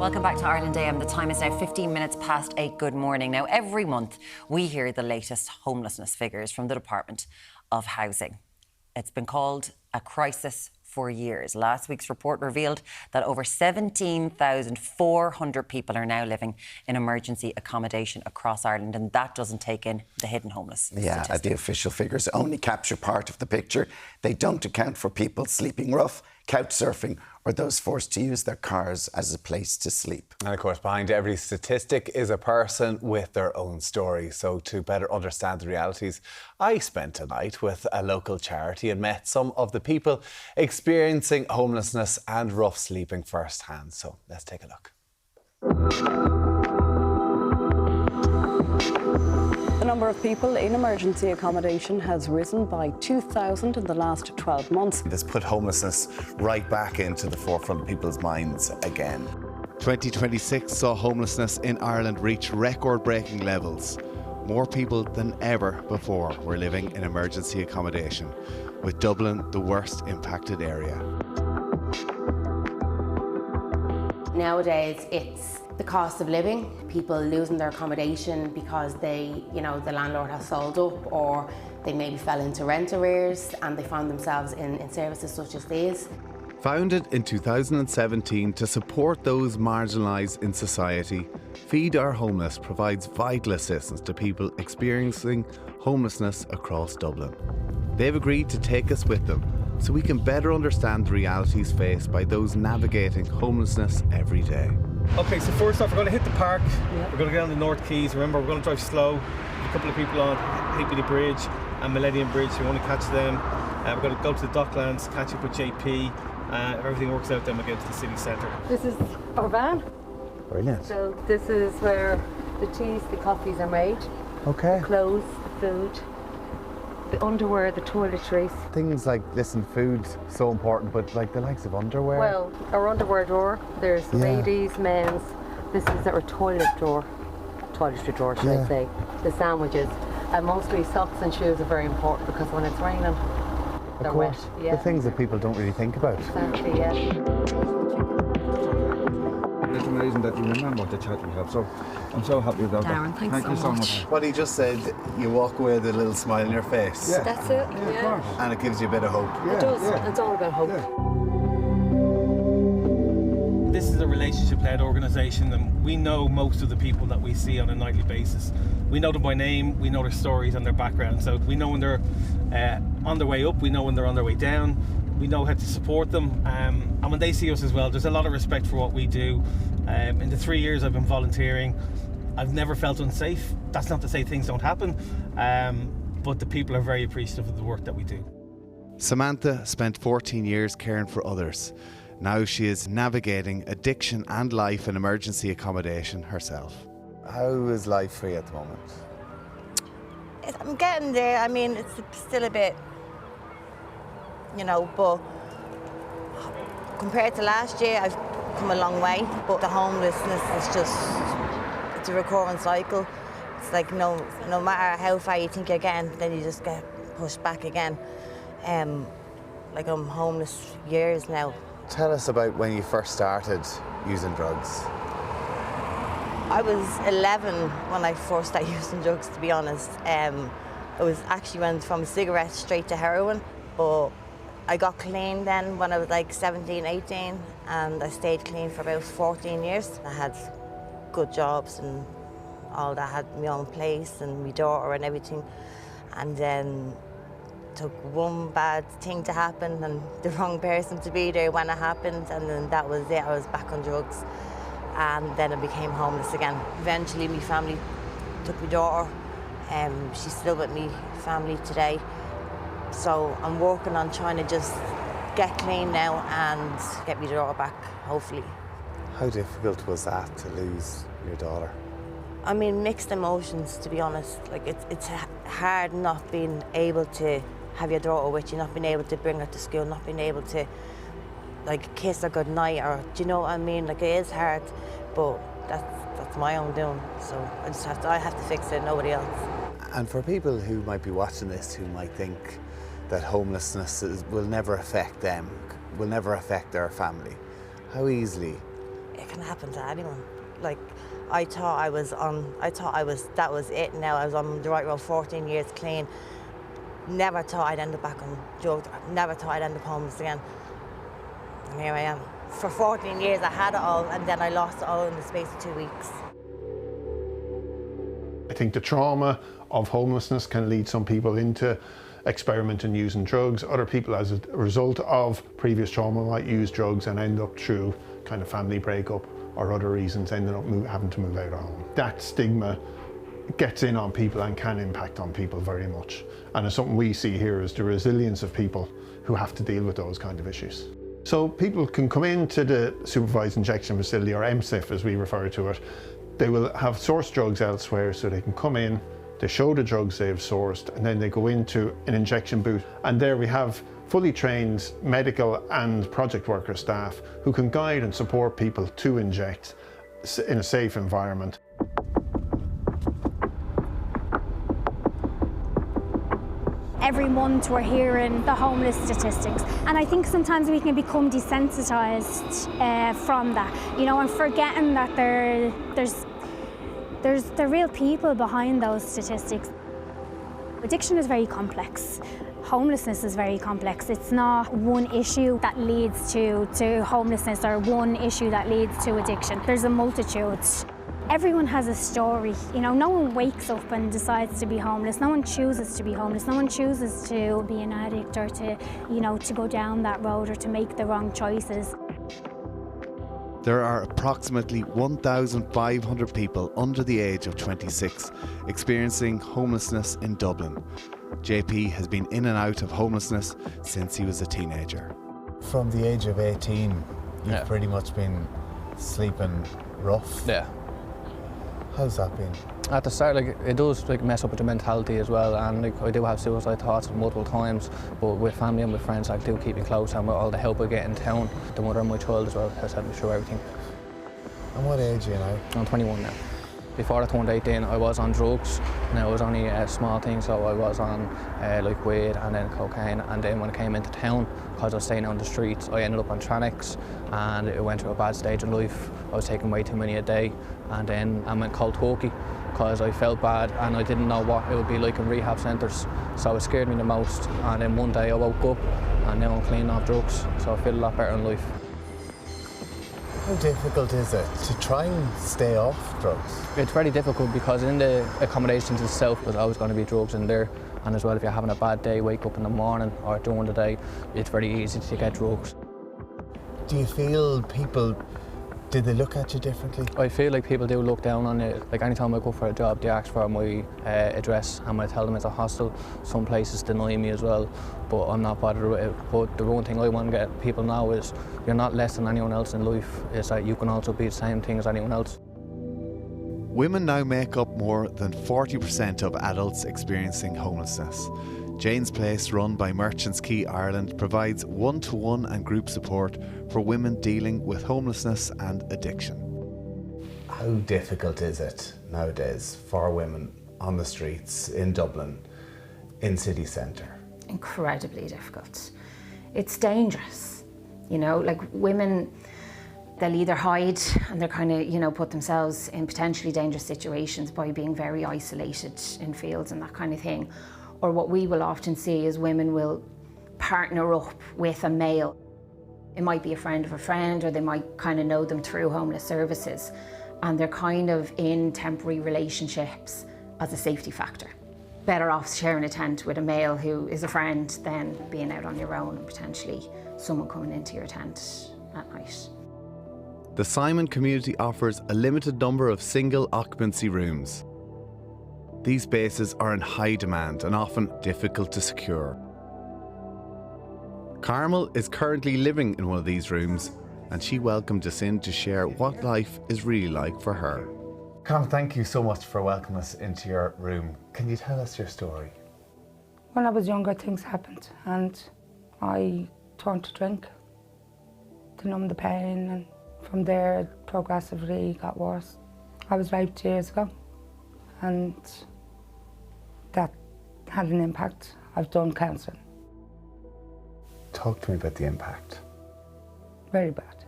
Welcome back to Ireland AM. The time is now 15 minutes past 8. Good morning. Now, every month we hear the latest homelessness figures from the Department of Housing. It's been called a crisis for years. Last week's report revealed that over 17,400 people are now living in emergency accommodation across Ireland, and that doesn't take in the hidden homeless. Yeah, the official figures only capture part of the picture. They don't account for people sleeping rough, couch surfing, or those forced to use their cars as a place to sleep. And of course, behind every statistic is a person with their own story. So to better understand the realities, I spent a night with a local charity and met some of the people experiencing homelessness and rough sleeping firsthand. So let's take a look. The number of people in emergency accommodation has risen by 2,000 in the last 12 months. This put homelessness right back into the forefront of people's minds again. 2026 saw homelessness in Ireland reach record-breaking levels. More people than ever before were living in emergency accommodation, with Dublin the worst impacted area. Nowadays, it's the cost of living, people losing their accommodation because the landlord has sold up, or they maybe fell into rent arrears and they found themselves in services such as these. Founded in 2017 to support those marginalised in society, Feed Our Homeless provides vital assistance to people experiencing homelessness across Dublin. They've agreed to take us with them so we can better understand the realities faced by those navigating homelessness every day. Okay, so first off, we're going to hit the park. Yep. We're going to get on the North Quays. Remember, we're going to drive slow. A couple of people on Halfpenny Bridge and Millennium Bridge. We want to catch them. We're going to go to the Docklands, catch up with JP. If everything works out, then we'll get to the city centre. This is our van. Brilliant. So this is where the teas, the coffees are made. Okay. The clothes, the food, the underwear, the toiletries. Things like this and food, so important, but like the likes of underwear. Well, our underwear drawer, there's ladies, men's. This is our toiletry drawer, should I say. The sandwiches. And mostly socks and shoes are very important because when it's raining, they're wet. Yeah. The things that people don't really think about. Exactly, yeah. It's amazing that you remember the chat we have, so I'm so happy about Darren, that. thank you so much. What he just said, you walk away with a little smile on your face. Yeah. That's it, yeah. And it gives you a bit of hope. It does, it's all about hope. Yeah. This is a relationship-led organisation, and we know most of the people that we see on a nightly basis. We know them by name, we know their stories and their background, so we know when they're on their way up, we know when they're on their way down, we know how to support them, and when they see us as well, there's a lot of respect for what we do. In the 3 years I've been volunteering, I've never felt unsafe. That's not to say things don't happen, but the people are very appreciative of the work that we do. Samantha spent 14 years caring for others. Now she is navigating addiction and life in emergency accommodation herself. How is life for you at the moment? I'm getting there. I mean, it's still a bit, but compared to last year, I've come a long way. But the homelessness is it's a recurring cycle. It's like no matter how far you think you're getting, then you just get pushed back again. Like I'm homeless years now. Tell us about when you first started using drugs. I was 11 when I first started using drugs, to be honest. It was actually went from cigarettes straight to heroin, but I got clean then when I was like 17, 18, and I stayed clean for about 14 years. I had good jobs and all that, I had my own place and my daughter and everything, and then took one bad thing to happen and the wrong person to be there when it happened, and then that was it. I was back on drugs, and then I became homeless again. Eventually my family took my daughter, she's still with me family today, so I'm working on trying to just get clean now and get my daughter back, hopefully. How difficult was that to lose your daughter? I mean, mixed emotions, to be honest. Like it's hard not being able to have your daughter with you, not being able to bring her to school, not being able to like kiss her goodnight, or do you know what I mean? Like it is hard, but that's my own doing. So I have to fix it, nobody else. And for people who might be watching this, who might think that homelessness will never affect them, will never affect their family, how easily it can happen to anyone. Like, that was it now. I was on the right road 14 years clean. Never thought I'd end up back on drugs. Never thought I'd end up homeless again. And here I am. For 14 years I had it all, and then I lost it all in the space of 2 weeks. I think the trauma of homelessness can lead some people into experimenting using drugs. Other people, as a result of previous trauma, might use drugs and end up through kind of family breakup or other reasons ending up having to move out of home. That stigma gets in on people and can impact on people very much. And it's something we see here is the resilience of people who have to deal with those kind of issues. So people can come into the supervised injection facility, or MSIF as we refer to it. They will have sourced drugs elsewhere, so they can come in, they show the drugs they've sourced, and then they go into an injection booth. And there we have fully trained medical and project worker staff who can guide and support people to inject in a safe environment. Every month we're hearing the homeless statistics, and I think sometimes we can become desensitised from that, you know, and forgetting that there's the real people behind those statistics. Addiction is very complex. Homelessness is very complex. It's not one issue that leads to homelessness or one issue that leads to addiction. There's a multitude. Everyone has a story. You know, no one wakes up and decides to be homeless. No one chooses to be homeless. No one chooses to be an addict or to, you know, to go down that road or to make the wrong choices. There are approximately 1,500 people under the age of 26 experiencing homelessness in Dublin. JP has been in and out of homelessness since he was a teenager. From the age of 18, you've pretty much been sleeping rough. Yeah. How's that been? At the start, like, it does like mess up with the mentality as well, and like, I do have suicide thoughts multiple times, but with family and with friends, I do keep me close, and with all the help I get in town, the mother of my child as well has helped me through everything. And what age are you now? I'm 21 now. Before I turned 18, I was on drugs. Now it was only a small thing, so I was on like weed and then cocaine, and then when I came into town, because I was staying on the streets, I ended up on Tranix, and it went through a bad stage in life. I was taking way too many a day, and then I went cold turkey because I felt bad and I didn't know what it would be like in rehab centres, so it scared me the most. And then one day I woke up and now I'm clean off drugs, so I feel a lot better in life. How difficult is it to try and stay off drugs? It's very difficult because in the accommodations itself there's always going to be drugs in there, and as well if you're having a bad day, wake up in the morning or during the day, it's very easy to get drugs. Do you feel people, did they look at you differently? I feel like people do look down on it. Like anytime I go for a job, they ask for my address, and I tell them it's a hostel. Some places deny me as well, but I'm not bothered with it. But the one thing I want to get people now is you're not less than anyone else in life. It's that you can also be the same thing as anyone else. Women now make up more than 40% of adults experiencing homelessness. Jane's Place, run by Merchants Quay Ireland, provides one-to-one and group support for women dealing with homelessness and addiction. How difficult is it nowadays for women on the streets in Dublin, in city centre? Incredibly difficult. It's dangerous, you know, like women, they'll either hide and they're kind of, you know, put themselves in potentially dangerous situations by being very isolated in fields and that kind of thing. Or what we will often see is women will partner up with a male. It might be a friend of a friend, or they might kind of know them through homeless services, and they're kind of in temporary relationships as a safety factor. Better off sharing a tent with a male who is a friend than being out on your own and potentially someone coming into your tent at night. The Simon community offers a limited number of single occupancy rooms. These spaces are in high demand and often difficult to secure. Carmel is currently living in one of these rooms, and she welcomed us in to share what life is really like for her. Carmel, thank you so much for welcoming us into your room. Can you tell us your story? When I was younger, things happened, and I turned to drink to numb the pain, and from there it progressively got worse. I was raped years ago, and that had an impact. I've done counselling. Talk to me about the impact. Very bad.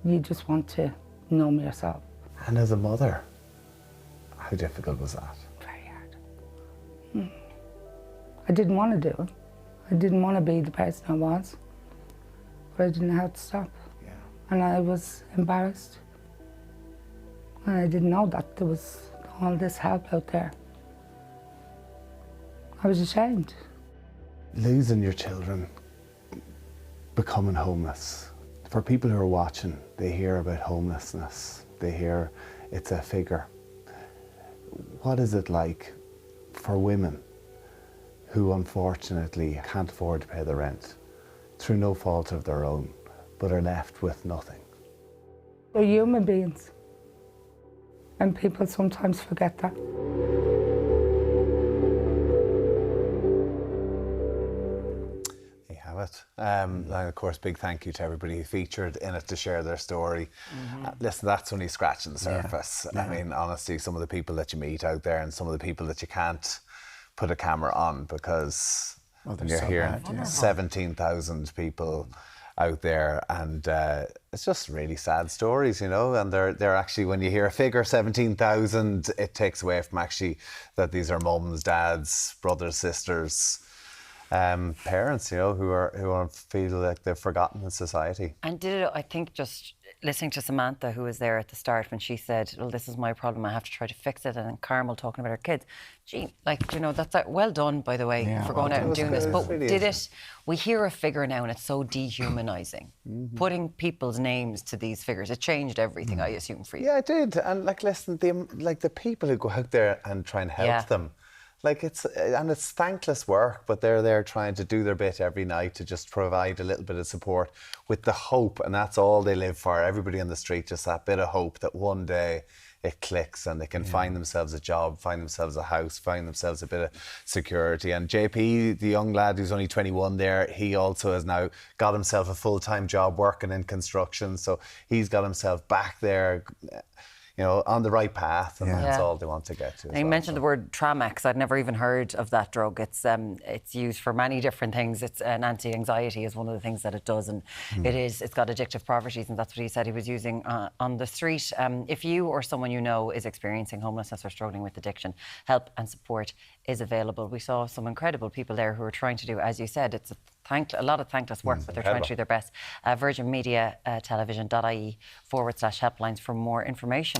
you just want to numb yourself. And as a mother, how difficult was that? I didn't want to do it. I didn't want to be the person I was, but I didn't know how to stop. Yeah. And I was embarrassed. And I didn't know that there was all this help out there. I was ashamed. Losing your children, becoming homeless. For people who are watching, they hear about homelessness. They hear it's a figure. What is it like for women who unfortunately can't afford to pay the rent through no fault of their own, but are left with nothing? They're human beings. And people sometimes forget that. There you have it. And of course, big thank you to everybody who featured in it to share their story. Listen, that's only scratching the surface. I mean, honestly, some of the people that you meet out there and some of the people that you can't put a camera on, because when you're hearing 17,000 people out there, and it's just really sad stories, you know, and they're actually, when you hear a figure 17,000, it takes away from actually that these are mums, dads, brothers, sisters, parents, you know, who feel like they're forgotten in society. And did it, I think, just listening to Samantha, who was there at the start when she said, well, this is my problem, I have to try to fix it, and then Carmel talking about her kids. Gee, like, you know, that's well done, by the way, for going out and doing this. But we hear a figure now and it's so dehumanising. Putting people's names to these figures, it changed everything, I assume, for you. Yeah, it did. And like, listen, the people who go out there and try and help them, like it's thankless work, but they're there trying to do their bit every night to just provide a little bit of support with the hope, and that's all they live for. Everybody on the street, just that bit of hope that one day it clicks and they can find themselves a job, find themselves a house, find themselves a bit of security. And JP, the young lad who's only 21 there, he also has now got himself a full-time job working in construction. So he's got himself back there, you know, on the right path, and that's all they want to get to. You mentioned the word Tramex. I'd never even heard of that drug. It's used for many different things. It's an anti-anxiety is one of the things that it does, and it's got addictive properties, and that's what he said he was using on the street. If you or someone you know is experiencing homelessness or struggling with addiction, help and support is available. We saw some incredible people there who are trying to do, as you said, it's a lot of thankless work, but they're trying to do their best. virginmediatelevision.ie /helplines for more information.